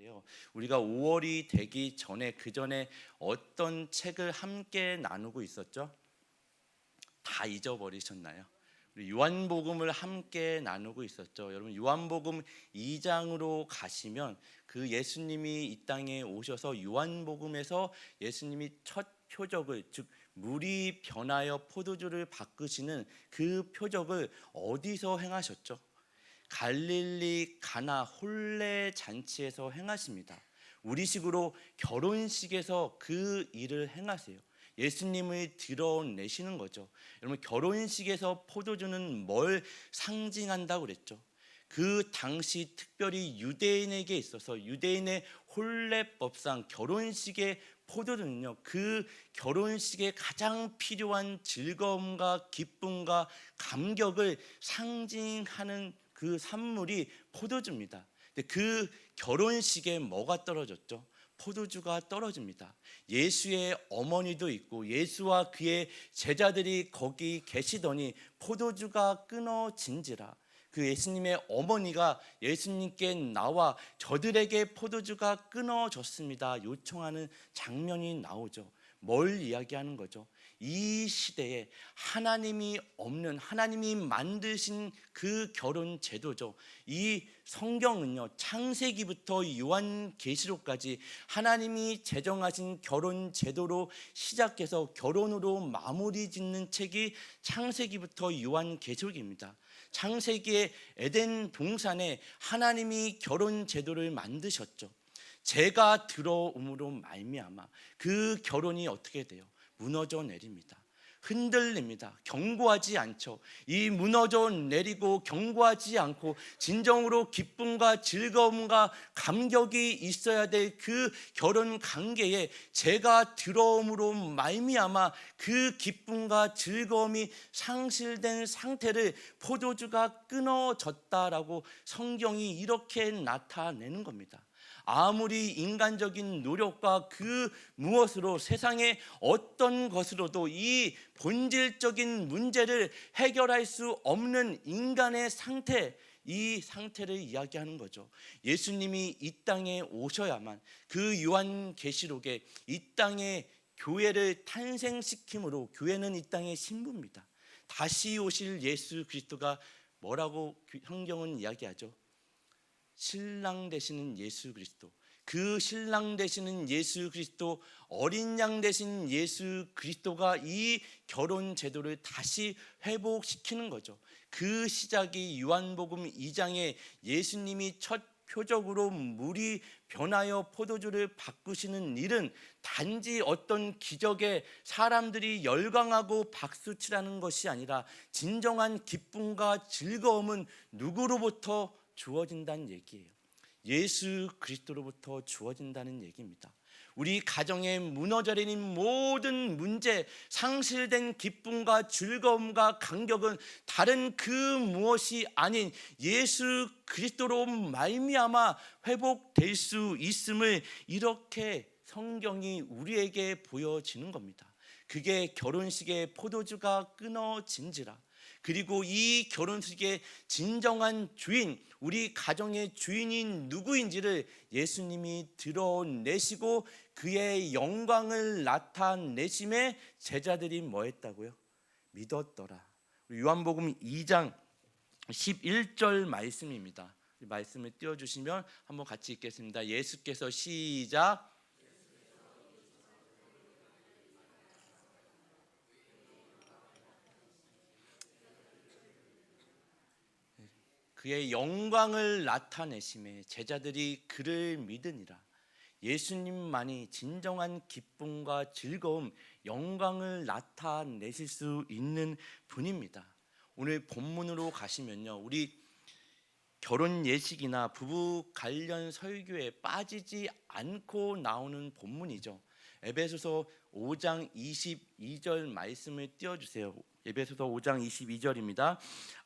있는데요. 우리가 5월이 되기 전에 그 전에 어떤 책을 함께 나누고 있었죠? 다 잊어버리셨나요? 우리 요한복음을 함께 나누고 있었죠. 여러분 요한복음 2장으로 가시면 그 예수님이 이 땅에 오셔서 요한복음에서 예수님이 첫 표적을 즉 물이 변하여 포도주를 바꾸시는 그 표적을 어디서 행하셨죠? 갈릴리 가나 혼례 잔치에서 행하십니다. 우리식으로 결혼식에서 그 일을 행하세요. 예수님을 드러내시는 거죠. 여러분 결혼식에서 포도주는 뭘 상징한다고 그랬죠? 그 당시 특별히 유대인에게 있어서 유대인의 혼례법상 결혼식의 포도주는요, 그 결혼식에 가장 필요한 즐거움과 기쁨과 감격을 상징하는 그 산물이 포도주입니다. 근데 그 결혼식에 뭐가 떨어졌죠? 포도주가 떨어집니다. 예수의 어머니도 있고 예수와 그의 제자들이 거기 계시더니 포도주가 끊어진지라. 그 예수님의 어머니가 예수님께 나와 저들에게 포도주가 끊어졌습니다 요청하는 장면이 나오죠. 뭘 이야기하는 거죠? 이 시대에 하나님이 없는, 하나님이 만드신 그 결혼 제도죠. 이 성경은요, 창세기부터 요한계시록까지 하나님이 제정하신 결혼 제도로 시작해서 결혼으로 마무리 짓는 책이 창세기부터 요한계시록입니다. 창세기의 에덴 동산에 하나님이 결혼 제도를 만드셨죠. 죄가 들어옴으로 말미암아 그 결혼이 어떻게 돼요? 무너져 내립니다. 흔들립니다. 경고하지 않죠. 이 무너져 내리고 경고하지 않고 진정으로 기쁨과 즐거움과 감격이 있어야 될 그 결혼 관계에 죄가 들어옴으로 말미암아 그 기쁨과 즐거움이 상실된 상태를 포도주가 끊어졌다라고 성경이 이렇게 나타내는 겁니다. 아무리 인간적인 노력과 그 무엇으로 세상의 어떤 것으로도 이 본질적인 문제를 해결할 수 없는 인간의 상태, 이 상태를 이야기하는 거죠. 예수님이 이 땅에 오셔야만 그 요한계시록에 이 땅에 교회를 탄생시킴으로 교회는 이 땅의 신부입니다. 다시 오실 예수 그리스도가 뭐라고 성경은 이야기하죠? 신랑 되시는 예수 그리스도, 그 신랑 되시는 예수 그리스도, 어린 양 되신 예수 그리스도가 이 결혼 제도를 다시 회복시키는 거죠. 그 시작이 요한복음 2장에 예수님이 첫 표적으로 물이 변하여 포도주를 바꾸시는 일은 단지 어떤 기적에 사람들이 열광하고 박수치라는 것이 아니라 진정한 기쁨과 즐거움은 누구로부터 주어진다는 얘기예요. 예수 그리스도로부터 주어진다는 얘기입니다. 우리 가정에 무너져내린 모든 문제, 상실된 기쁨과 즐거움과 감격은 다른 그 무엇이 아닌 예수 그리스도로 말미암아 회복될 수 있음을 이렇게 성경이 우리에게 보여지는 겁니다. 그게 결혼식의 포도주가 끊어진지라. 그리고 이 결혼식의 진정한 주인, 우리 가정의 주인이 누구인지를 예수님이 드러내시고 그의 영광을 나타내심에 제자들이 뭐 했다고요? 믿었더라. 요한복음 2장 11절 말씀입니다. 이 말씀을 띄워주시면 한번 같이 읽겠습니다. 예수께서 시작. 그의 영광을 나타내심에 제자들이 그를 믿으니라. 예수님만이 진정한 기쁨과 즐거움, 영광을 나타내실 수 있는 분입니다. 오늘 본문으로 가시면요, 우리 결혼 예식이나 부부 관련 설교에 빠지지 않고 나오는 본문이죠. 에베소서 5장 22절 말씀을 띄워주세요. 에베소서 5장 22절입니다.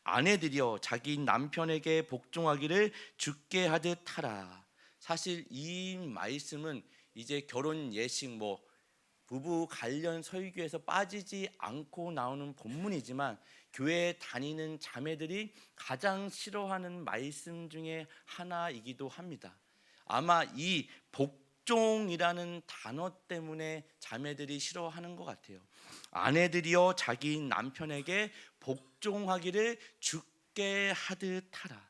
아내들이여 자기 남편에게 복종하기를 주께 하듯 하라. 사실 이 말씀은 이제 결혼 예식 부부 관련 설교에서 빠지지 않고 나오는 본문이지만 교회에 다니는 자매들이 가장 싫어하는 말씀 중에 하나이기도 합니다. 아마 이 복종이라는 단어 때문에 자매들이 싫어하는 것 같아요. 아내들이여 자기 남편에게 복종하기를 주께 하듯 하라.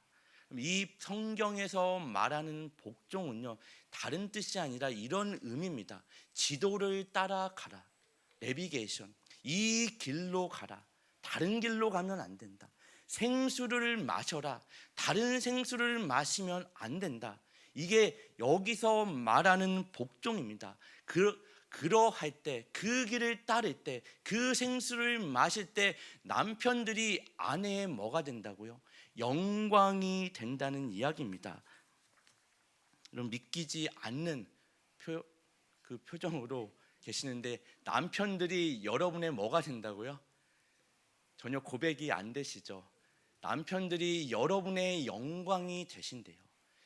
이 성경에서 말하는 복종은요, 다른 뜻이 아니라 이런 의미입니다. 지도를 따라가라. 내비게이션. 이 길로 가라. 다른 길로 가면 안 된다. 생수를 마셔라. 다른 생수를 마시면 안 된다. 이게 여기서 말하는 복종입니다. 그러할 때, 그 길을 따를 때, 그 생수를 마실 때 남편들이 아내의 뭐가 된다고요? 영광이 된다는 이야기입니다. 여러분, 믿기지 않는 그 표정으로 계시는데 남편들이 여러분의 뭐가 된다고요? 전혀 고백이 안 되시죠? 남편들이 여러분의 영광이 되신대요.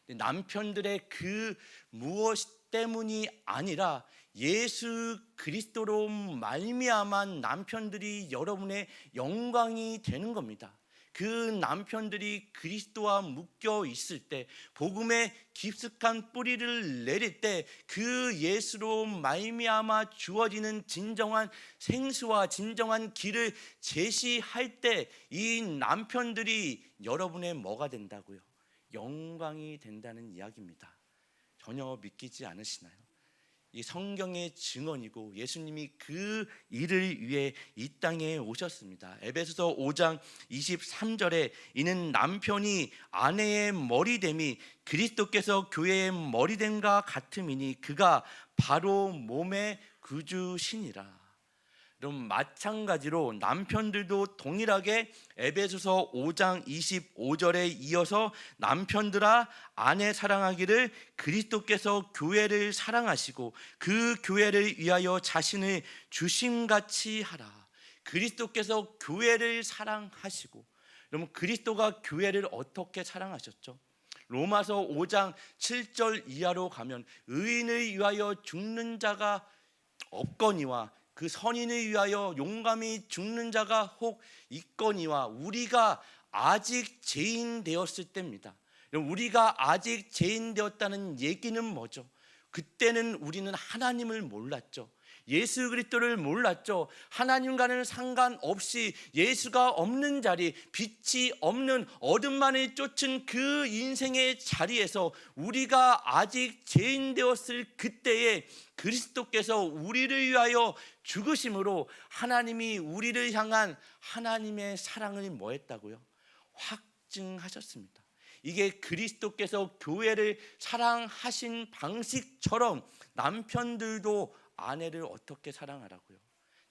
남편들의 그 무엇 때문이 아니라 예수 그리스도로 말미암아 남편들이 여러분의 영광이 되는 겁니다. 그 남편들이 그리스도와 묶여 있을 때, 복음의 깊숙한 뿌리를 내릴 때, 그 예수로 말미암아 주어지는 진정한 생수와 진정한 길을 제시할 때 이 남편들이 여러분의 뭐가 된다고요? 영광이 된다는 이야기입니다. 전혀 믿기지 않으시나요? 이 성경의 증언이고 예수님이 그 일을 위해 이 땅에 오셨습니다. 에베소서 5장 23절에 이는 남편이 아내의 머리됨이 그리스도께서 교회의 머리됨과 같음이니 그가 바로 몸의 구주시니라. 그럼 마찬가지로 남편들도 동일하게 에베소서 5장 25절에 이어서 남편들아 아내 사랑하기를 그리스도께서 교회를 사랑하시고 그 교회를 위하여 자신을 주심같이 하라. 그리스도께서 교회를 사랑하시고, 그럼 그리스도가 교회를 어떻게 사랑하셨죠? 로마서 5장 7절 이하로 가면 의인을 위하여 죽는 자가 없거니와 그 선인을 위하여 용감히 죽는 자가 혹 있거니와, 우리가 아직 죄인 되었을 때입니다. 우리가 아직 죄인 되었다는 얘기는 뭐죠? 그때는 우리는 하나님을 몰랐죠. 예수 그리스도를 몰랐죠. 하나님과는 상관없이 예수가 없는 자리, 빛이 없는 어둠만을 쫓은 그 인생의 자리에서 우리가 아직 죄인 되었을 그때에 그리스도께서 우리를 위하여 죽으심으로 하나님이 우리를 향한 하나님의 사랑을 뭐 했다고요? 확증하셨습니다. 이게 그리스도께서 교회를 사랑하신 방식처럼 남편들도 아내를 어떻게 사랑하라고요?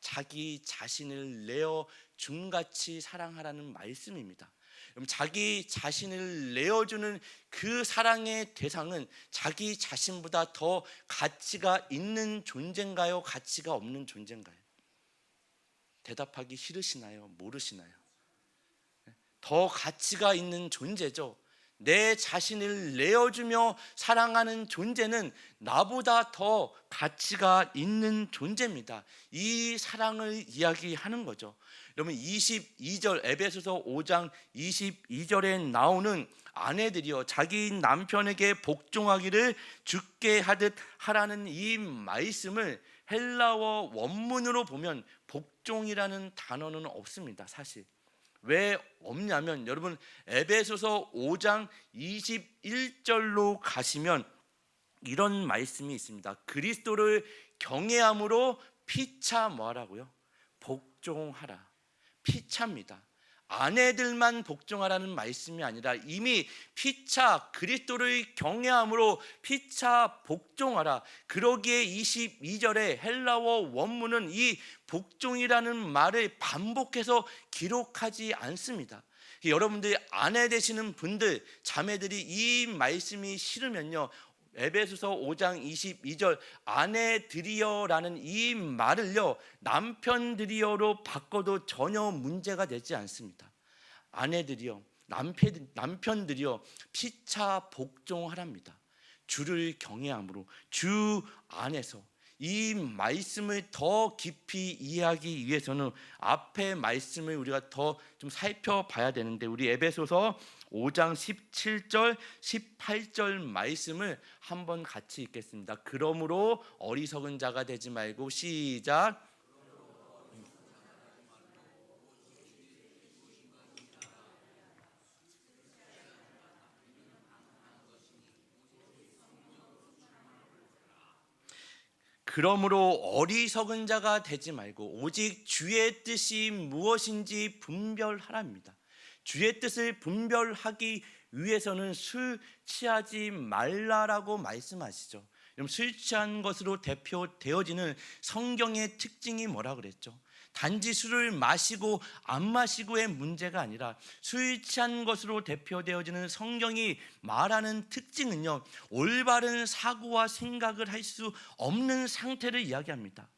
자기 자신을 내어 중같이 사랑하라는 말씀입니다. 그럼 자기 자신을 내어주는 그 사랑의 대상은 자기 자신보다 더 가치가 있는 존재인가요? 가치가 없는 존재인가요? 대답하기 싫으시나요? 모르시나요? 더 가치가 있는 존재죠. 내 자신을 내어주며 사랑하는 존재는 나보다 더 가치가 있는 존재입니다. 이 사랑을 이야기하는 거죠. 여러분, 22절 에베소서 5장 22절에 나오는 아내들이여 자기 남편에게 복종하기를 주께 하듯 하라는 이 말씀을 헬라어 원문으로 보면 복종이라는 단어는 없습니다. 사실 왜 없냐면, 여러분 에베소서 5장 21절로 가시면 이런 말씀이 있습니다. 그리스도를 경외함으로 피차 뭐하라고요? 복종하라. 피차입니다. 아내들만 복종하라는 말씀이 아니라 이미 피차 그리스도를 경외함으로 피차 복종하라. 그러기에 22절에 헬라어 원문은 이 복종이라는 말을 반복해서 기록하지 않습니다. 여러분들이 아내 되시는 분들, 자매들이 이 말씀이 싫으면요, 에베소서 5장 22절 아내들이여라는 이 말을요 남편들이여로 바꿔도 전혀 문제가 되지 않습니다. 아내들이여, 남편들이여 피차 복종하랍니다. 주를 경외함으로 주 안에서. 이 말씀을 더 깊이 이해하기 위해서는 앞의 말씀을 우리가 더 좀 살펴봐야 되는데, 우리 에베소서 5장 17절 18절 말씀을 한번 같이 읽겠습니다. 그러므로 어리석은 자가 되지 말고, 시작. 그러므로 어리석은 자가 되지 말고 오직 주의 뜻이 무엇인지 분별하랍니다. 주의 뜻을 분별하기 위해서는 술 취하지 말라라고 말씀하시죠. 그럼 술 취한 것으로 대표되어지는 성경의 특징이 뭐라 그랬죠? 단지 술을 마시고 안 마시고의 문제가 아니라 술 취한 것으로 대표되어지는 성경이 말하는 특징은요, 올바른 사고와 생각을 할 수 없는 상태를 이야기합니다.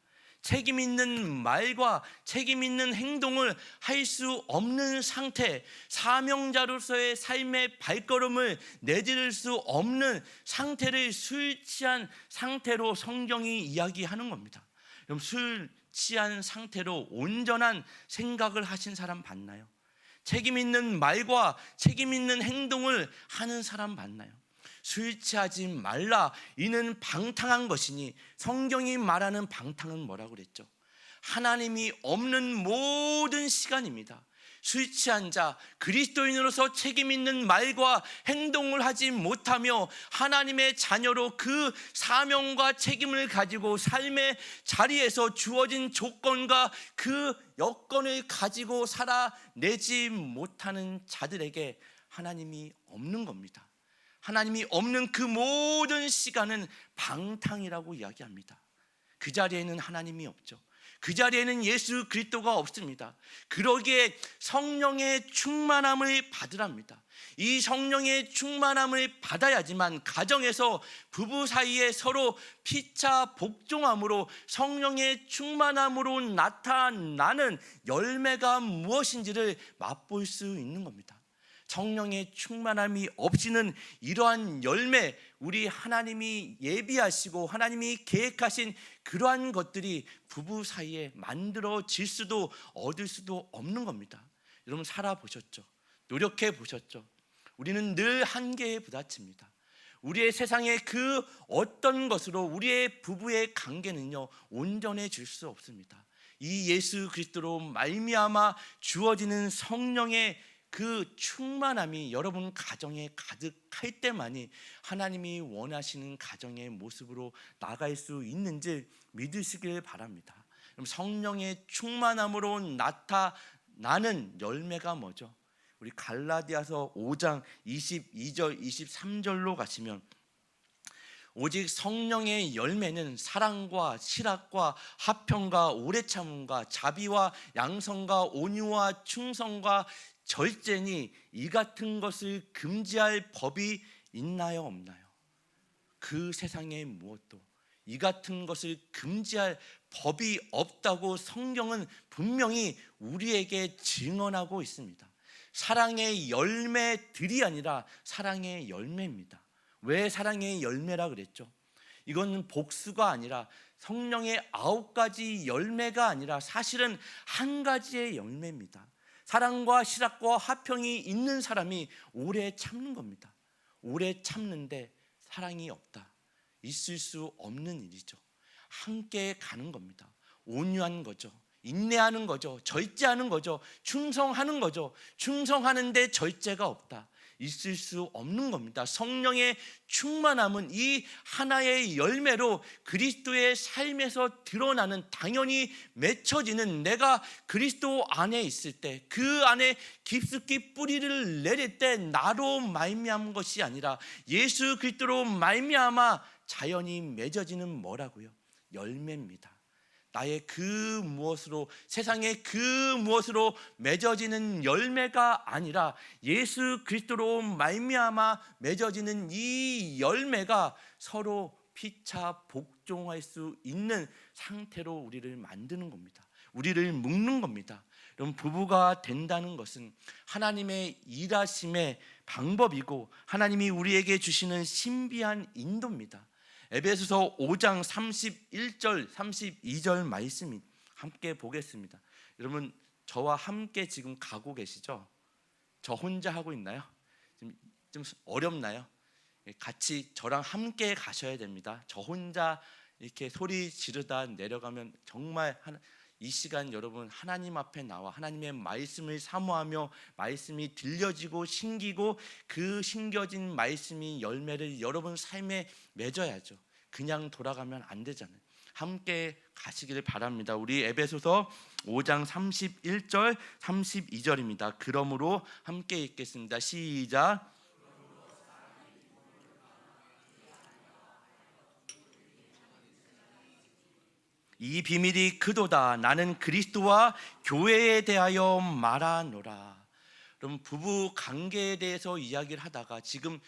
책임 있는 말과 책임 있는 행동을 할 수 없는 상태, 사명자로서의 삶의 발걸음을 내디딜 수 없는 상태를 술 취한 상태로 성경이 이야기하는 겁니다. 그럼 술 취한 상태로 온전한 생각을 하신 사람 봤나요? 책임 있는 말과 책임 있는 행동을 하는 사람 봤나요? 술 취하지 말라, 이는 방탕한 것이니, 성경이 말하는 방탕은 뭐라고 그랬죠? 하나님이 없는 모든 시간입니다. 술 취한 자, 그리스도인으로서 책임 있는 말과 행동을 하지 못하며 하나님의 자녀로 그 사명과 책임을 가지고 삶의 자리에서 주어진 조건과 그 여건을 가지고 살아내지 못하는 자들에게 하나님이 없는 겁니다. 하나님이 없는 그 모든 시간은 방탕이라고 이야기합니다. 그 자리에는 하나님이 없죠. 그 자리에는 예수 그리스도가 없습니다. 그러기에 성령의 충만함을 받으랍니다. 이 성령의 충만함을 받아야지만 가정에서 부부 사이에 서로 피차 복종함으로 성령의 충만함으로 나타나는 열매가 무엇인지를 맛볼 수 있는 겁니다. 성령의 충만함이 없이는 이러한 열매, 우리 하나님이 예비하시고 하나님이 계획하신 그러한 것들이 부부 사이에 만들어질 수도 얻을 수도 없는 겁니다. 여러분 살아보셨죠? 노력해 보셨죠? 우리는 늘 한계에 부딪힙니다. 우리의 세상의 그 어떤 것으로 우리의 부부의 관계는요, 온전해질 수 없습니다. 이 예수 그리스도로 말미암아 주어지는 성령의 그 충만함이 여러분 가정에 가득할 때만이 하나님이 원하시는 가정의 모습으로 나갈 수 있는지 믿으시길 바랍니다. 그럼 성령의 충만함으로 나타나는 열매가 뭐죠? 우리 갈라디아서 5장 22절 23절로 가시면, 오직 성령의 열매는 사랑과 실학과 화평과 오래 참음과 자비와 양성과 온유와 충성과 절제니, 이 같은 것을 금지할 법이 있나요 없나요? 그 세상에 무엇도 이 같은 것을 금지할 법이 없다고 성경은 분명히 우리에게 증언하고 있습니다. 사랑의 열매들이 아니라 사랑의 열매입니다. 왜 사랑의 열매라 그랬죠? 이건 복수가 아니라 성령의 9가지 열매가 아니라 사실은 한 가지의 열매입니다. 사랑과 실학과 화평이 있는 사람이 오래 참는 겁니다. 오래 참는데 사랑이 없다, 있을 수 없는 일이죠. 함께 가는 겁니다. 온유한 거죠. 인내하는 거죠. 절제하는 거죠. 충성하는 거죠. 충성하는데 절제가 없다, 있을 수 없는 겁니다. 성령의 충만함은 이 하나의 열매로 그리스도의 삶에서 드러나는, 당연히 맺혀지는, 내가 그리스도 안에 있을 때, 그 안에 깊숙이 뿌리를 내릴 때 나로 말미암은 것이 아니라 예수 그리스도로 말미암아 자연히 맺어지는 뭐라고요? 열매입니다. 나의 그 무엇으로, 세상의 그 무엇으로 맺어지는 열매가 아니라 예수 그리스도로 말미암아 맺어지는 이 열매가 서로 피차 복종할 수 있는 상태로 우리를 만드는 겁니다. 우리를 묶는 겁니다. 여러분, 부부가 된다는 것은 하나님의 일하심의 방법이고 하나님이 우리에게 주시는 신비한 인도입니다. 에베소서 5장 31절 32절 말씀 함께 보겠습니다. 여러분, 저와 함께 지금 가고 계시죠? 저 혼자 하고 있나요? 좀 어렵나요? 같이 저랑 함께 가셔야 됩니다. 저 혼자 이렇게 소리 지르다 내려가면 정말 이 시간 여러분 하나님 앞에 나와 하나님의 말씀을 사모하며 말씀이 들려지고 신기고 그 신겨진 말씀이 열매를 여러분 삶에 맺어야죠. 그냥 돌아가면 안 되잖아요. 함께 가시기를 바랍니다. 우리 에베소서 5장 31절 32절입니다. 그러므로 함께 읽겠습니다. 시작. 이 비밀이 크도다. 나는 그리스도와 교회에 대하여 말하노라. 그럼 부부 관계에 대해서 이야기를 하다가 지금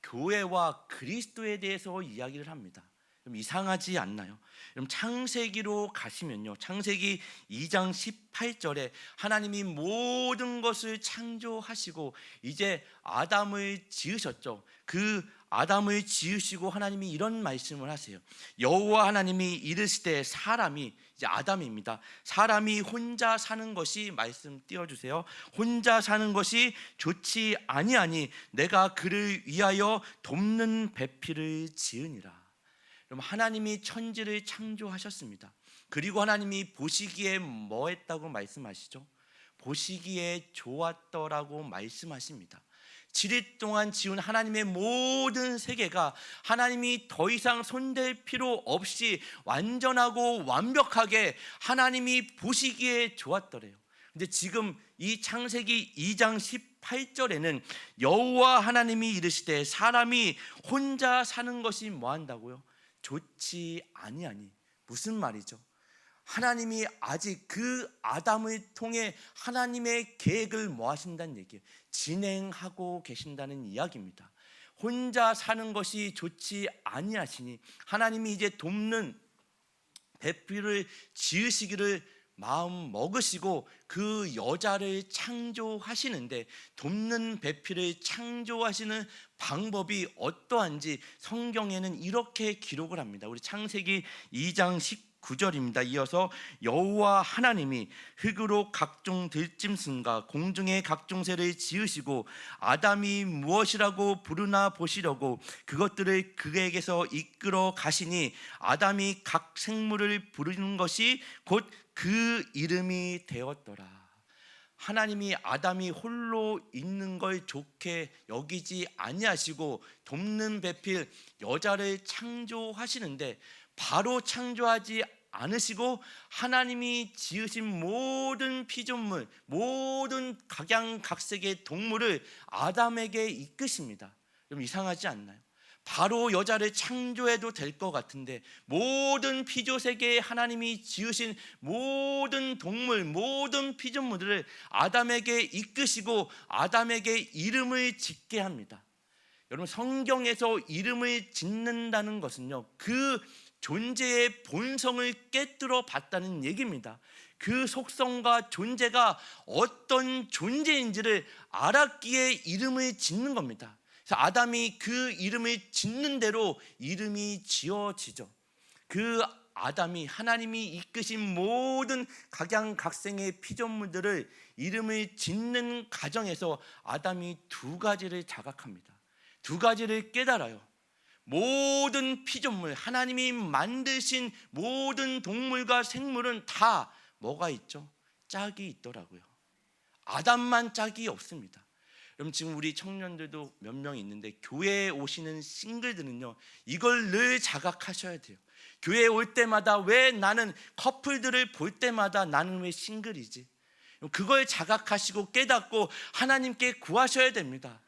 교회와 그리스도에 대해서 이야기를 합니다. 좀 이상하지 않나요? 그럼 창세기로 가시면요, 창세기 2장 18절에 하나님이 모든 것을 창조하시고 이제 아담을 지으셨죠. 그 아담을 지으시고 하나님이 이런 말씀을 하세요. 여호와 하나님이 이르시되 사람이, 이제 아담입니다, 사람이 혼자 사는 것이, 말씀 띄워주세요, 혼자 사는 것이 좋지 아니하니 내가 그를 위하여 돕는 배필을 지으니라. 그럼 하나님이 천지를 창조하셨습니다. 그리고 하나님이 보시기에 뭐 했다고 말씀하시죠? 보시기에 좋았더라고 말씀하십니다. 7일 동안 지은 하나님의 모든 세계가 하나님이 더 이상 손댈 필요 없이 완전하고 완벽하게 하나님이 보시기에 좋았더래요. 근데 지금 이 창세기 2장 18절에는 여호와 하나님이 이르시되 사람이 혼자 사는 것이 뭐 한다고요? 좋지 아니하니. 무슨 말이죠? 하나님이 아직 그 아담을 통해 하나님의 계획을 뭐 하신다는 얘기예요? 진행하고 계신다는 이야기입니다. 혼자 사는 것이 좋지 아니하시니 하나님이 이제 돕는 배필을 지으시기를 마음 먹으시고 그 여자를 창조하시는데, 돕는 배필을 창조하시는 방법이 어떠한지 성경에는 이렇게 기록을 합니다. 우리 창세기 2장 19절입니다. 이어서 여호와 하나님이 흙으로 각종 들짐승과 공중의 각종 새를 지으시고 아담이 무엇이라고 부르나 보시려고 그것들을 그에게서 이끌어 가시니 아담이 각 생물을 부르는 것이 곧 그 이름이 되었더라. 하나님이 아담이 홀로 있는 걸 좋게 여기지 아니하시고 돕는 배필 여자를 창조하시는데, 바로 창조하지 않으시고 하나님이 지으신 모든 피조물, 모든 각양각색의 동물을 아담에게 이끄십니다. 좀 이상하지 않나요? 바로 여자를 창조해도 될 것 같은데 모든 피조세계에 하나님이 지으신 모든 동물, 모든 피조물들을 아담에게 이끄시고 아담에게 이름을 짓게 합니다. 여러분, 성경에서 이름을 짓는다는 것은요, 그 존재의 본성을 깨뜨려 봤다는 얘기입니다. 그 속성과 존재가 어떤 존재인지를 알았기에 이름을 짓는 겁니다. 그래서 아담이 그 이름을 짓는 대로 이름이 지어지죠. 그 아담이 하나님이 이끄신 모든 각양각색의 피조물들을 이름을 짓는 과정에서 아담이 두 가지를 자각합니다. 두 가지를 깨달아요. 모든 피조물, 하나님이 만드신 모든 동물과 생물은 다 뭐가 있죠? 짝이 있더라고요. 아담만 짝이 없습니다. 그럼 지금 우리 청년들도 몇 명 있는데 교회에 오시는 싱글들은요, 이걸 늘 자각하셔야 돼요. 교회에 올 때마다 왜 나는, 커플들을 볼 때마다 나는 왜 싱글이지? 그걸 자각하시고 깨닫고 하나님께 구하셔야 됩니다.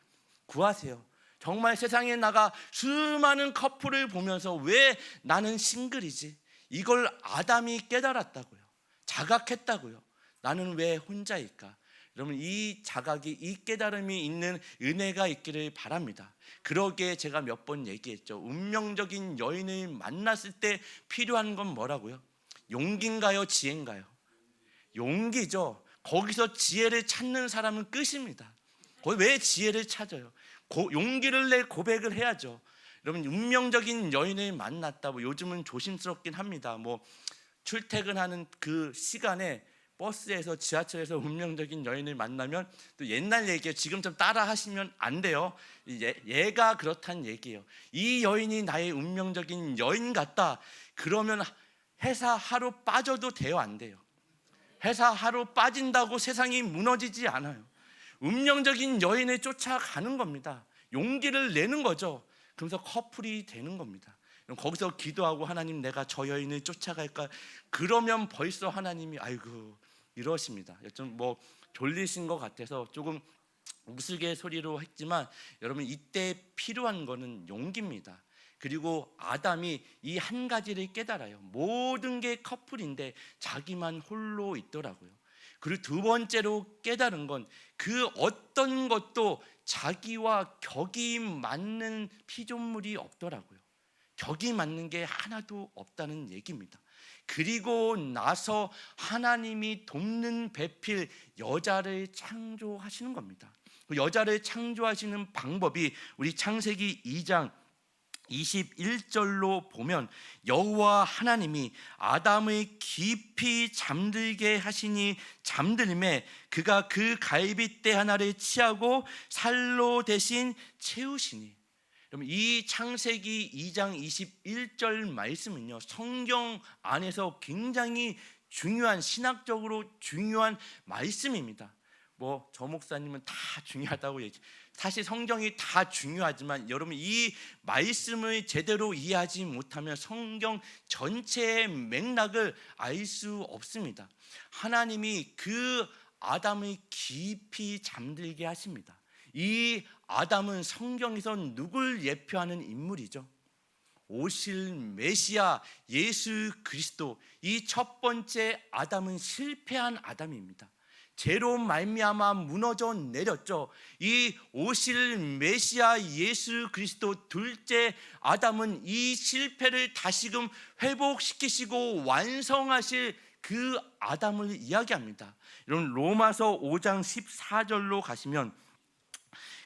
구하세요. 정말 세상에 나가 수많은 커플을 보면서 왜 나는 싱글이지? 이걸 아담이 깨달았다고요. 자각했다고요. 나는 왜 혼자일까? 여러분, 이 자각이, 이 깨달음이 있는 은혜가 있기를 바랍니다. 그러기에 제가 몇 번 얘기했죠. 운명적인 여인을 만났을 때 필요한 건 뭐라고요? 용기인가요? 지혜인가요? 용기죠. 거기서 지혜를 찾는 사람은 끝입니다. 거기 왜 지혜를 찾아요? 용기를 내 고백을 해야죠. 여러분, 운명적인 여인을 만났다, 요즘은 조심스럽긴 합니다. 출퇴근하는 그 시간에 버스에서 지하철에서 운명적인 여인을 만나면 또 옛날 얘기예요. 지금 좀 따라 하시면 안 돼요. 얘가 그렇다는 얘기예요. 이 여인이 나의 운명적인 여인 같다. 그러면 회사 하루 빠져도 돼요, 안 돼요? 회사 하루 빠진다고 세상이 무너지지 않아요. 운명적인 여인을 쫓아가는 겁니다. 용기를 내는 거죠. 그러면서 커플이 되는 겁니다. 거기서 기도하고 하나님 내가 저 여인을 쫓아갈까? 그러면 벌써 하나님이 아이고 이러십니다. 좀 뭐 졸리신 것 같아서 조금 우스갯소리로 했지만 여러분 이때 필요한 거는 용기입니다. 그리고 아담이 이 한 가지를 깨달아요. 모든 게 커플인데 자기만 홀로 있더라고요. 그리고 두 번째로 깨달은 건 그 어떤 것도 자기와 격이 맞는 피조물이 없더라고요. 격이 맞는 게 하나도 없다는 얘기입니다. 그리고 나서 하나님이 돕는 배필 여자를 창조하시는 겁니다. 그 여자를 창조하시는 방법이 우리 창세기 2장 21절로 보면 여호와 하나님이 아담을 깊이 잠들게 하시니 잠들매 그가 그 갈빗대 하나를 취하고 살로 대신 채우시니. 여러분 이 창세기 2장 21절 말씀은요 성경 안에서 굉장히 중요한 신학적으로 중요한 말씀입니다. 뭐 저 목사님은 다 중요하다고 얘기. 사실 성경이 다 중요하지만 여러분 이 말씀을 제대로 이해하지 못하면 성경 전체의 맥락을 알 수 없습니다. 하나님이 그 아담을 깊이 잠들게 하십니다. 이 아담은 성경에서 누굴 예표하는 인물이죠? 오실 메시아 예수 그리스도. 이 첫 번째 아담은 실패한 아담입니다. 죄로 말미암아 무너져 내렸죠. 이 오실 메시아 예수 그리스도 둘째 아담은 이 실패를 다시금 회복시키시고 완성하실 그 아담을 이야기합니다. 여러분 로마서 5장 14절로 가시면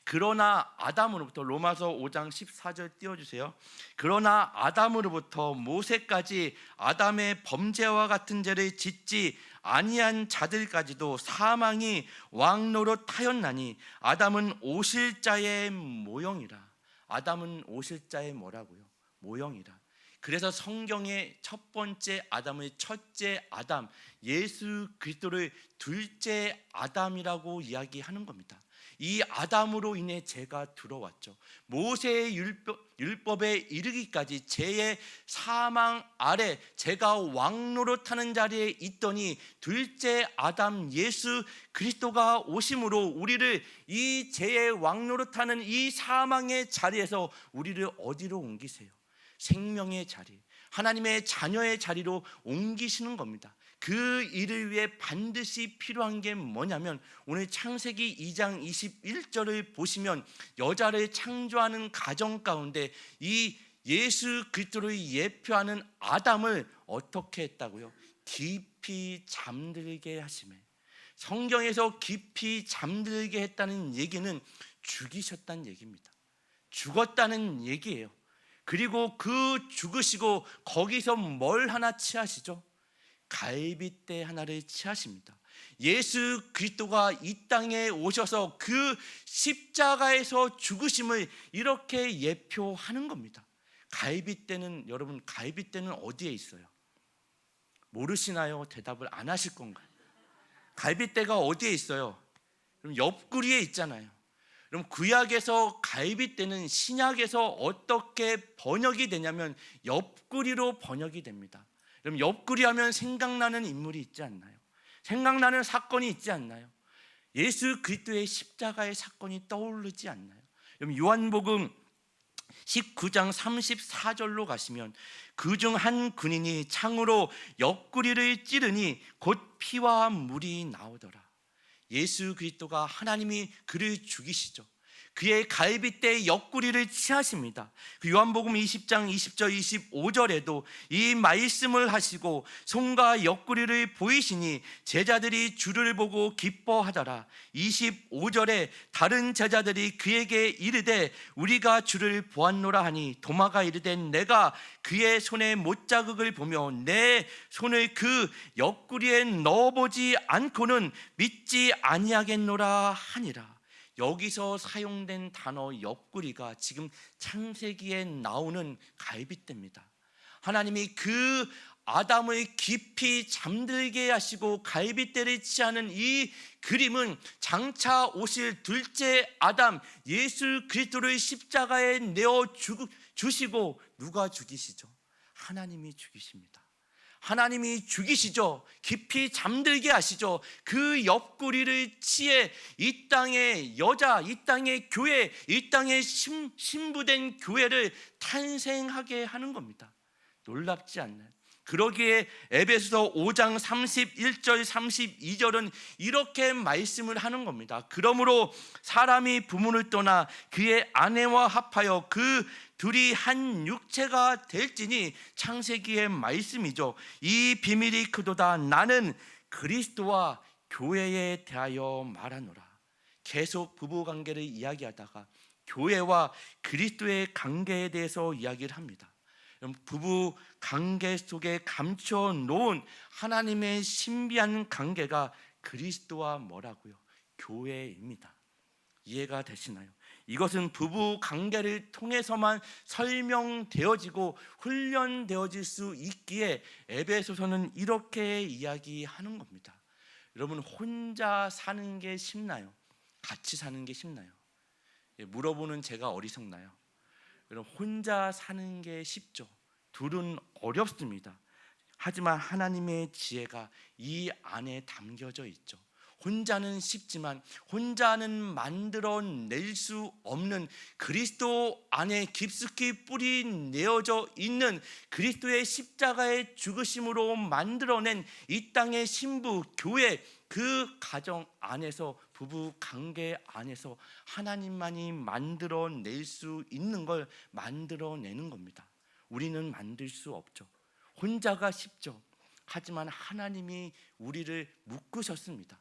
그러나 아담으로부터 로마서 5장 14절 띄워주세요. 그러나 아담으로부터 모세까지 아담의 범죄와 같은 죄를 짓지 아니한 자들까지도 사망이 왕노릇하였나니 아담은 오실 자의 모형이라. 아담은 오실 자의 뭐라고요? 모형이라. 그래서 성경의 첫 번째 아담의 첫째 아담 예수 그리스도를 둘째 아담이라고 이야기하는 겁니다. 이 아담으로 인해 죄가 들어왔죠. 모세의 율법에 이르기까지 죄의 사망 아래 죄가 왕노릇하는 자리에 있더니 둘째 아담 예수 그리스도가 오심으로 우리를 이 죄의 왕노릇하는 이 사망의 자리에서 우리를 어디로 옮기세요? 생명의 자리, 하나님의 자녀의 자리로 옮기시는 겁니다. 그 일을 위해 반드시 필요한 게 뭐냐면 오늘 창세기 2장 21절을 보시면 여자를 창조하는 가정 가운데 이 예수 그리스도를 예표하는 아담을 어떻게 했다고요? 깊이 잠들게 하시매. 성경에서 깊이 잠들게 했다는 얘기는 죽이셨다는 얘기입니다. 죽었다는 얘기예요. 그리고 그 죽으시고 거기서 뭘 하나 취하시죠? 갈빗대 하나를 취하십니다. 예수 그리스도가 이 땅에 오셔서 그 십자가에서 죽으심을 이렇게 예표하는 겁니다. 갈빗대는 여러분 갈빗대는 어디에 있어요? 모르시나요? 대답을 안 하실 건가요? 갈빗대가 어디에 있어요? 그럼 옆구리에 있잖아요. 그럼 구약에서 갈빗대는 신약에서 어떻게 번역이 되냐면 옆구리로 번역이 됩니다. 그럼 옆구리 하면 생각나는 인물이 있지 않나요? 생각나는 사건이 있지 않나요? 예수 그리스도의 십자가의 사건이 떠오르지 않나요? 그럼 요한복음 19장 34절로 가시면 그중 한 군인이 창으로 옆구리를 찌르니 곧 피와 물이 나오더라. 예수 그리스도가 하나님이 그를 죽이시죠. 그의 갈빗대 옆구리를 치하십니다. 그 요한복음 20장 20절 25절에도 이 말씀을 하시고 손과 옆구리를 보이시니 제자들이 주를 보고 기뻐하더라. 25절에 다른 제자들이 그에게 이르되 우리가 주를 보았노라 하니 도마가 이르되 내가 그의 손에 못자국을 보며 내 손을 그 옆구리에 넣어보지 않고는 믿지 아니하겠노라 하니라. 여기서 사용된 단어 옆구리가 지금 창세기에 나오는 갈빗대입니다. 하나님이 그 아담을 깊이 잠들게 하시고 갈빗대를 치하는 이 그림은 장차 오실 둘째 아담 예수 그리스도를 십자가에 내어 주시고 누가 죽이시죠? 하나님이 죽이십니다. 하나님이 죽이시죠. 깊이 잠들게 하시죠. 그 옆구리를 치해 이 땅의 여자, 이 땅의 교회, 이 땅의 신부된 교회를 탄생하게 하는 겁니다. 놀랍지 않나요? 그러기에 에베소서 5장 31절 32절은 이렇게 말씀을 하는 겁니다. 그러므로 사람이 부모를 떠나 그의 아내와 합하여 그 둘이 한 육체가 될지니, 창세기의 말씀이죠. 이 비밀이 크도다. 나는 그리스도와 교회에 대하여 말하노라. 계속 부부관계를 이야기하다가 교회와 그리스도의 관계에 대해서 이야기를 합니다. 부부 관계 속에 감춰 놓은 하나님의 신비한 관계가 그리스도와 뭐라고요? 교회입니다. 이해가 되시나요? 이것은 부부 관계를 통해서만 설명되어지고 훈련되어질 수 있기에 에베소서는 이렇게 이야기하는 겁니다. 여러분, 혼자 사는 게 쉽나요? 같이 사는 게 쉽나요? 물어보는 제가 어리석나요? 여러분, 혼자 사는 게 쉽죠. 둘은 어렵습니다. 하지만 하나님의 지혜가 이 안에 담겨져 있죠. 혼자는 쉽지만 혼자는 만들어낼 수 없는 그리스도 안에 깊숙이 뿌리 내어져 있는 그리스도의 십자가의 죽으심으로 만들어낸 이 땅의 신부 교회, 그 가정 안에서, 부부 관계 안에서 하나님만이 만들어낼 수 있는 걸 만들어내는 겁니다. 우리는 만들 수 없죠. 혼자가 쉽죠. 하지만 하나님이 우리를 묶으셨습니다.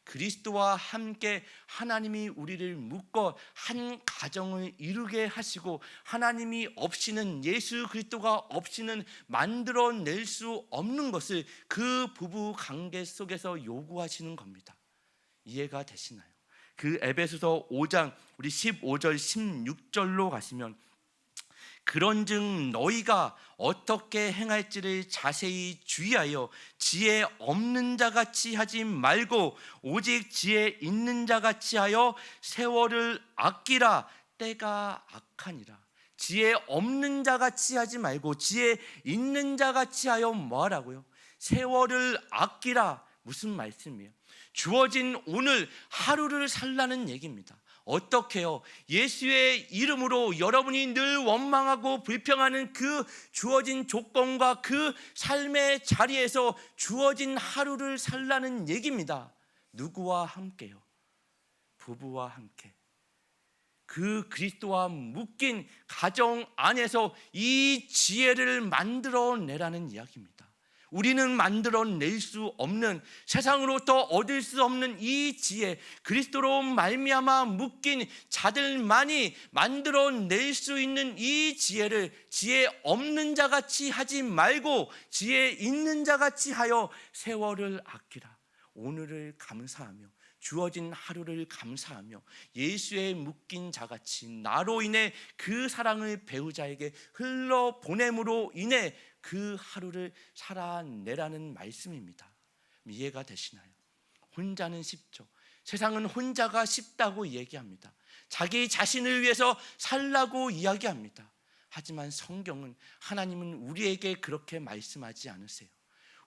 그리스도와 함께 하나님이 우리를 묶어 한 가정을 이루게 하시고, 하나님이 없이는, 예수 그리스도가 없이는 만들어낼 수 없는 것을 그 부부 관계 속에서 요구하시는 겁니다. 이해가 되시나요? 그 에베소서 5장 우리 15절 16절로 가시면, 그런즉 너희가 어떻게 행할지를 자세히 주의하여 지혜 없는 자같이 하지 말고 오직 지혜 있는 자같이 하여 세월을 아끼라. 때가 악하니라. 지혜 없는 자같이 하지 말고 지혜 있는 자같이 하여 뭐하라고요? 세월을 아끼라. 무슨 말씀이에요? 주어진 오늘 하루를 살라는 얘기입니다. 어떻게요? 예수의 이름으로 여러분이 늘 원망하고 불평하는 그 주어진 조건과 그 삶의 자리에서 주어진 하루를 살라는 얘기입니다. 누구와 함께요? 부부와 함께. 그 그리스도와 묶인 가정 안에서 이 지혜를 만들어내라는 이야기입니다. 우리는 만들어낼 수 없는, 세상으로부터 얻을 수 없는 이 지혜, 그리스도로 말미암아 묶인 자들만이 만들어낼 수 있는 이 지혜를 지혜 없는 자같이 하지 말고 지혜 있는 자같이 하여 세월을 아끼라. 오늘을 감사하며 주어진 하루를 감사하며 예수의 묶인 자같이 나로 인해 그 사랑을 배우자에게 흘러보냄으로 인해 그 하루를 살아내라는 말씀입니다. 이해가 되시나요? 혼자는 쉽죠. 세상은 혼자가 쉽다고 얘기합니다. 자기 자신을 위해서 살라고 이야기합니다. 하지만 성경은, 하나님은 우리에게 그렇게 말씀하지 않으세요.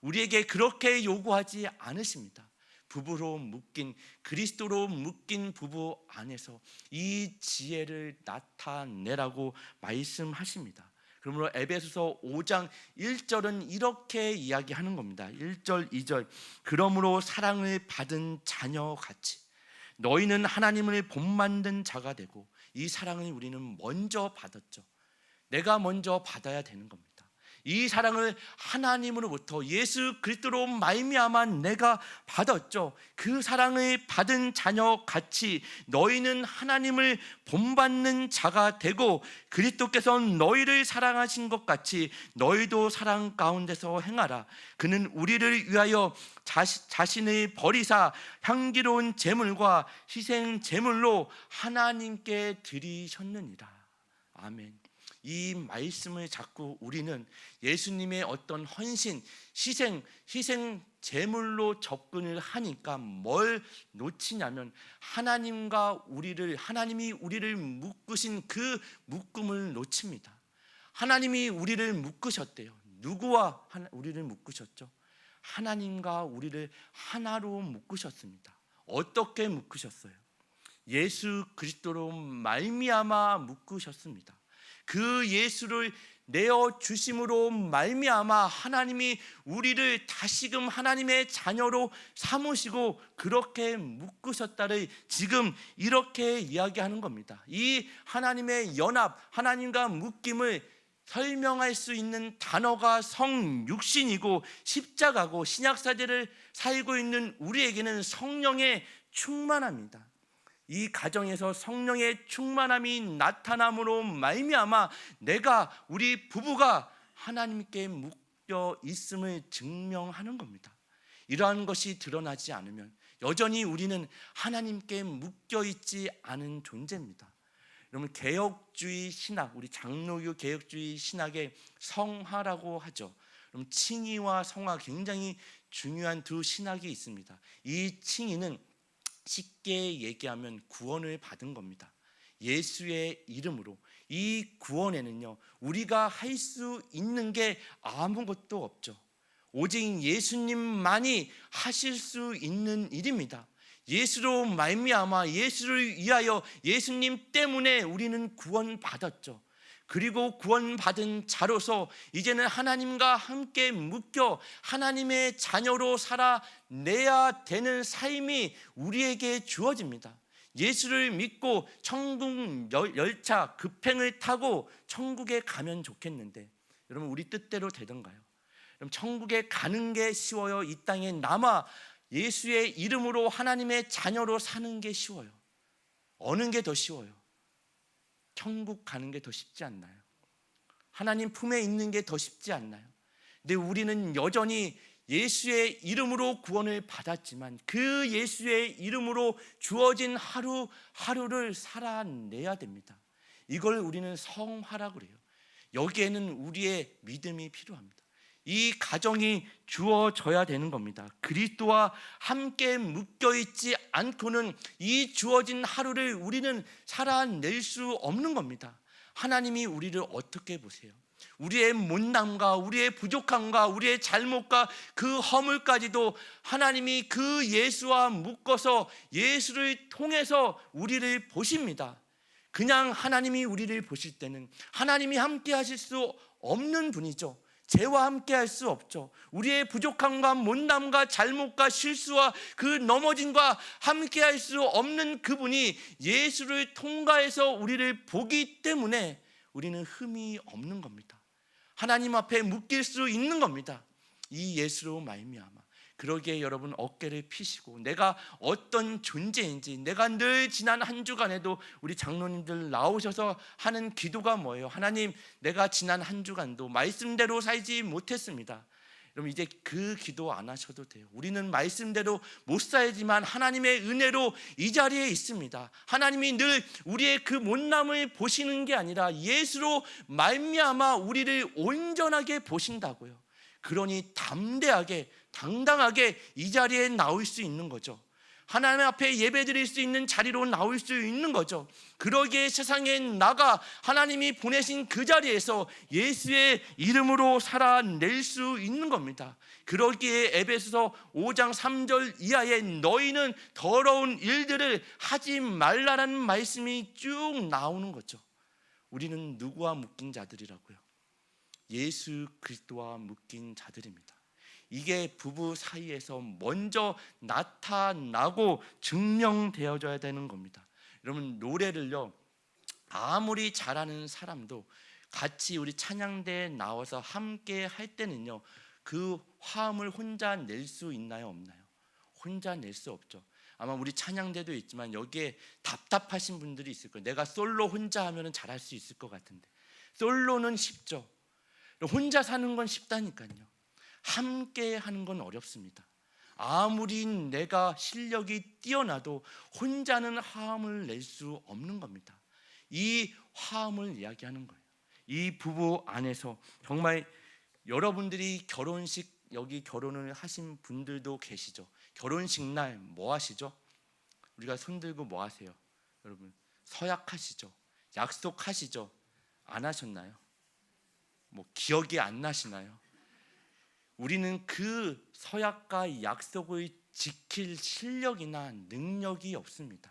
우리에게 그렇게 요구하지 않으십니다. 부부로 묶인, 그리스도로 묶인 부부 안에서 이 지혜를 나타내라고 말씀하십니다. 그러므로 에베소서 5장 1절은 이렇게 이야기하는 겁니다. 1절 2절 그러므로 사랑을 받은 자녀같이 너희는 하나님을 본만든 자가 되고 이 사랑을 우리는 먼저 받았죠. 내가 먼저 받아야 되는 겁니다. 이 사랑을 하나님으로부터 예수 그리스도로 말미암아 내가 받았죠. 그 사랑을 받은 자녀 같이 너희는 하나님을 본받는 자가 되고 그리스도께서 너희를 사랑하신 것 같이 너희도 사랑 가운데서 행하라. 그는 우리를 위하여 자신을 버리사 향기로운 제물과 희생 제물로 하나님께 드리셨느니라. 아멘. 이 말씀을 자꾸 우리는 예수님의 어떤 헌신, 희생 제물로 접근을 하니까 뭘 놓치냐면 하나님이 우리를 묶으신 그 묶음을 놓칩니다. 하나님이 우리를 묶으셨대요. 누구와 우리를 묶으셨죠? 하나님과 우리를 하나로 묶으셨습니다. 어떻게 묶으셨어요? 예수 그리스도로 말미암아 묶으셨습니다. 그 예수를 내어 주심으로 말미암아 하나님이 우리를 다시금 하나님의 자녀로 삼으시고 그렇게 묶으셨다를 지금 이렇게 이야기하는 겁니다. 이 하나님의 연합, 하나님과 묶임을 설명할 수 있는 단어가 성육신이고 십자가고 신약사제를 살고 있는 우리에게는 성령의 충만함입니다. 이 가정에서 성령의 충만함이 나타남으로 말미암아 우리 부부가 하나님께 묶여 있음을 증명하는 겁니다. 이러한 것이 드러나지 않으면 여전히 우리는 하나님께 묶여 있지 않은 존재입니다. 여러분, 개혁주의 신학, 우리 장로교 개혁주의 신학의 성화라고 하죠. 그럼 칭의와 성화, 굉장히 중요한 두 신학이 있습니다. 이 칭의는 쉽게 얘기하면 구원을 받은 겁니다. 예수의 이름으로. 이 구원에는요, 우리가 할 수 있는 게 아무것도 없죠. 오직 예수님만이 하실 수 있는 일입니다. 예수로 말미암아 예수를 위하여 예수님 때문에 우리는 구원받았죠. 그리고 구원받은 자로서 이제는 하나님과 함께 묶여 하나님의 자녀로 살아내야 되는 삶이 우리에게 주어집니다. 예수를 믿고 천국 열차 급행을 타고 천국에 가면 좋겠는데 여러분, 우리 뜻대로 되던가요? 그럼 천국에 가는 게 쉬워요? 이 땅에 남아 예수의 이름으로 하나님의 자녀로 사는 게 쉬워요? 어느 게 더 쉬워요? 천국 가는 게 더 쉽지 않나요? 하나님 품에 있는 게 더 쉽지 않나요? 근데 우리는 여전히 예수의 이름으로 구원을 받았지만 그 예수의 이름으로 주어진 하루하루를 살아내야 됩니다. 이걸 우리는 성화라고 그래요. 여기에는 우리의 믿음이 필요합니다. 이 가정이 주어져야 되는 겁니다. 그리스도와 함께 묶여있지 않고는 이 주어진 하루를 우리는 살아낼 수 없는 겁니다. 하나님이 우리를 어떻게 보세요? 우리의 못남과 우리의 부족함과 우리의 잘못과 그 허물까지도 하나님이 그 예수와 묶어서 예수를 통해서 우리를 보십니다. 그냥 하나님이 우리를 보실 때는 하나님이 함께 하실 수 없는 분이죠. 죄와 함께 할 수 없죠. 우리의 부족함과 못남과 잘못과 실수와 그 넘어짐과 함께 할 수 없는 그분이 예수를 통과해서 우리를 보기 때문에 우리는 흠이 없는 겁니다. 하나님 앞에 묶일 수 있는 겁니다. 이 예수로 말미암아. 그러기에 여러분, 어깨를 피시고 내가 어떤 존재인지, 내가 늘 지난 한 주간에도 우리 장로님들 나오셔서 하는 기도가 뭐예요? 하나님, 내가 지난 한 주간도 말씀대로 살지 못했습니다. 여러분, 이제 그 기도 안 하셔도 돼요. 우리는 말씀대로 못 살지만 하나님의 은혜로 이 자리에 있습니다. 하나님이 늘 우리의 그 못남을 보시는 게 아니라 예수로 말미암아 우리를 온전하게 보신다고요. 그러니 담대하게 당당하게 이 자리에 나올 수 있는 거죠. 하나님 앞에 예배드릴 수 있는 자리로 나올 수 있는 거죠. 그러기에 세상에 나가 하나님이 보내신 그 자리에서 예수의 이름으로 살아낼 수 있는 겁니다. 그러기에 에베소서 5장 3절 이하에 너희는 더러운 일들을 하지 말라라는 말씀이 쭉 나오는 거죠. 우리는 누구와 묶인 자들이라고요? 예수 그리스도와 묶인 자들입니다. 이게 부부 사이에서 먼저 나타나고 증명되어져야 되는 겁니다. 여러분, 노래를요, 아무리 잘하는 사람도 같이 우리 찬양대에 나와서 함께 할 때는요, 그 화음을 혼자 낼 수 있나요, 없나요? 혼자 낼 수 없죠. 아마 우리 찬양대도 있지만 여기에 답답하신 분들이 있을 거예요. 내가 솔로 혼자 하면 잘할 수 있을 것 같은데. 솔로는 쉽죠. 혼자 사는 건 쉽다니까요. 함께 하는 건 어렵습니다. 아무리 내가 실력이 뛰어나도 혼자는 화음을 낼 수 없는 겁니다. 이 화음을 이야기하는 거예요. 이 부부 안에서 정말 여러분들이 결혼식, 여기 결혼을 하신 분들도 계시죠. 결혼식 날 뭐 하시죠? 우리가 손들고 뭐 하세요? 여러분 서약하시죠. 약속하시죠. 안 하셨나요? 뭐 기억이 안 나시나요? 우리는 그 서약과 약속을 지킬 실력이나 능력이 없습니다.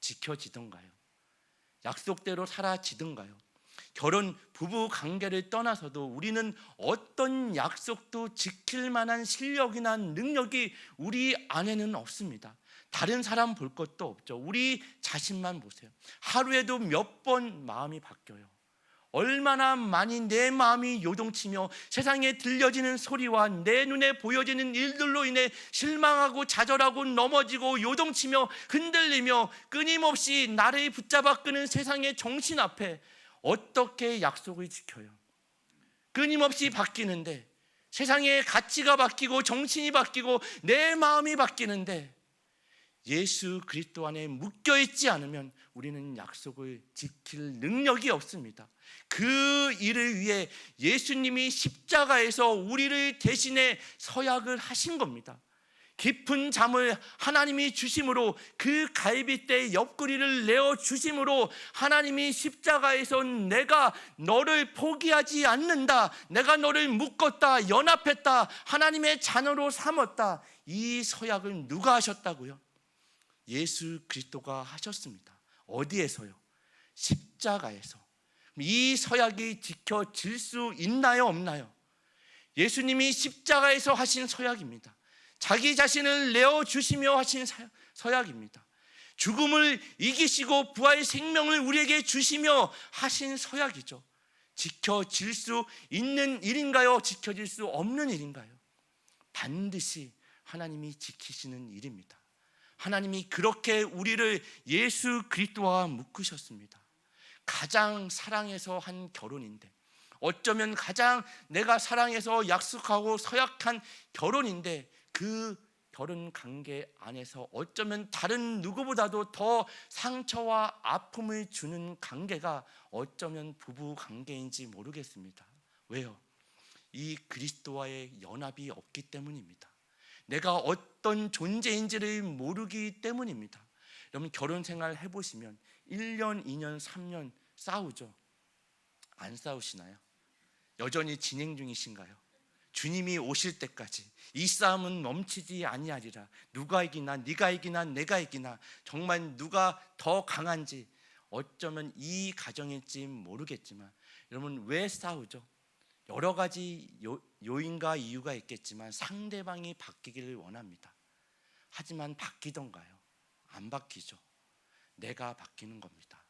지켜지던가요? 약속대로 살아지던가요? 결혼 부부 관계를 떠나서도 우리는 어떤 약속도 지킬 만한 실력이나 능력이 우리 안에는 없습니다. 다른 사람 볼 것도 없죠. 우리 자신만 보세요. 하루에도 몇 번 마음이 바뀌어요. 얼마나 많이 내 마음이 요동치며 세상에 들려지는 소리와 내 눈에 보여지는 일들로 인해 실망하고 좌절하고 넘어지고 요동치며 흔들리며 끊임없이 나를 붙잡아 끄는 세상의 정신 앞에 어떻게 약속을 지켜요? 끊임없이 바뀌는데, 세상의 가치가 바뀌고 정신이 바뀌고 내 마음이 바뀌는데 예수 그리스도 안에 묶여있지 않으면 우리는 약속을 지킬 능력이 없습니다. 그 일을 위해 예수님이 십자가에서 우리를 대신해 서약을 하신 겁니다. 깊은 잠을 하나님이 주심으로, 그 갈빗대 옆구리를 내어 주심으로 하나님이 십자가에서 내가 너를 포기하지 않는다, 내가 너를 묶었다, 연합했다, 하나님의 자녀로 삼았다, 이 서약을 누가 하셨다고요? 예수 그리스도가 하셨습니다. 어디에서요? 십자가에서. 이 서약이 지켜질 수 있나요, 없나요? 예수님이 십자가에서 하신 서약입니다. 자기 자신을 내어주시며 하신 서약입니다. 죽음을 이기시고 부활의 생명을 우리에게 주시며 하신 서약이죠. 지켜질 수 있는 일인가요? 지켜질 수 없는 일인가요? 반드시 하나님이 지키시는 일입니다. 하나님이 그렇게 우리를 예수 그리스도와 묶으셨습니다. 가장 사랑해서 한 결혼인데, 어쩌면 가장 내가 사랑해서 약속하고 서약한 결혼인데, 그 결혼 관계 안에서 어쩌면 다른 누구보다도 더 상처와 아픔을 주는 관계가 어쩌면 부부 관계인지 모르겠습니다. 왜요? 이 그리스도와의 연합이 없기 때문입니다. 내가 어떤 존재인지를 모르기 때문입니다. 여러분 결혼 생활 해보시면 1년, 2년, 3년 싸우죠? 안 싸우시나요? 여전히 진행 중이신가요? 주님이 오실 때까지 이 싸움은 멈추지 아니하리라. 누가 이기나, 네가 이기나, 내가 이기나, 정말 누가 더 강한지, 어쩌면 이 가정일지 모르겠지만 여러분 왜 싸우죠? 여러 가지 요인과 이유가 있겠지만 상대방이 바뀌기를 원합니다. 하지만 바뀌던가요? 안 바뀌죠. 내가 바뀌는 겁니다.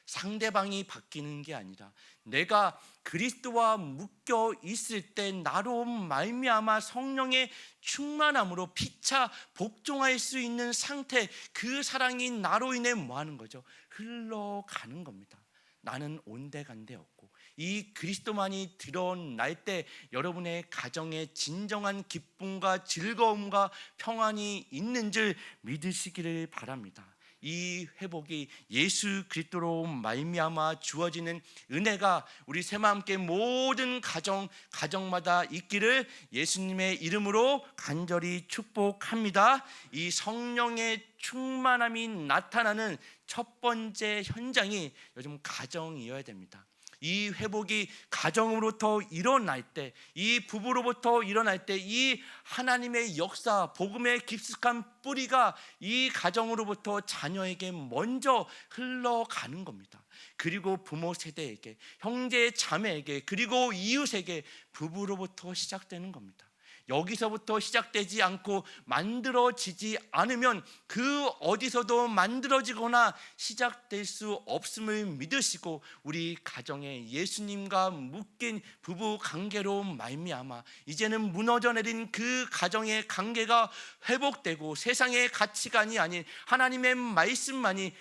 상대방이 바뀌는 게 아니라 내가 그리스도와 묶여 있을 때 나로 말미암아 성령의 충만함으로 피차 복종할 수 있는 상태, 그 사랑이 나로 인해 뭐 하는 거죠? 흘러가는 겁니다. 나는 온데간데 없고 이 그리스도만이 드러날 때 여러분의 가정에 진정한 기쁨과 즐거움과 평안이 있는 줄 믿으시기를 바랍니다. 이 회복이 예수 그리스도로 말미암아 주어지는 은혜가 우리 새마음교회 모든 가정마다 있기를 예수님의 이름으로 간절히 축복합니다. 이 성령의 충만함이 나타나는 첫 번째 현장이 요즘 가정이어야 됩니다. 이 회복이 가정으로부터 일어날 때, 이 부부로부터 일어날 때, 이 하나님의 역사, 복음의 깊숙한 뿌리가 이 가정으로부터 자녀에게 먼저 흘러가는 겁니다. 그리고 부모 세대에게, 형제 자매에게, 그리고 이웃에게, 부부로부터 시작되는 겁니다. 여기서부터 시작되지 않고 만들어지지 않으면 그 어디서도 만들어지거나 시작될 수 없음을 믿으시고 우리 가정에 예수님과 묶인 부부 관계로 말미암아 이제는 무너져 내린 그 가정의 관계가 회복되고 세상의 가치관이 아닌 하나님의 말씀만이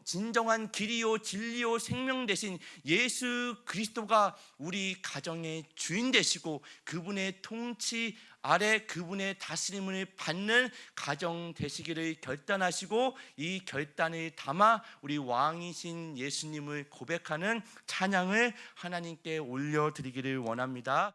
진정한 길이요 진리요 생명 되신 예수 그리스도가 우리 가정의 주인 되시고 그분의 통치 아래 그분의 다스림을 받는 가정 되시기를 결단하시고 이 결단을 담아 우리 왕이신 예수님을 고백하는 찬양을 하나님께 올려드리기를 원합니다.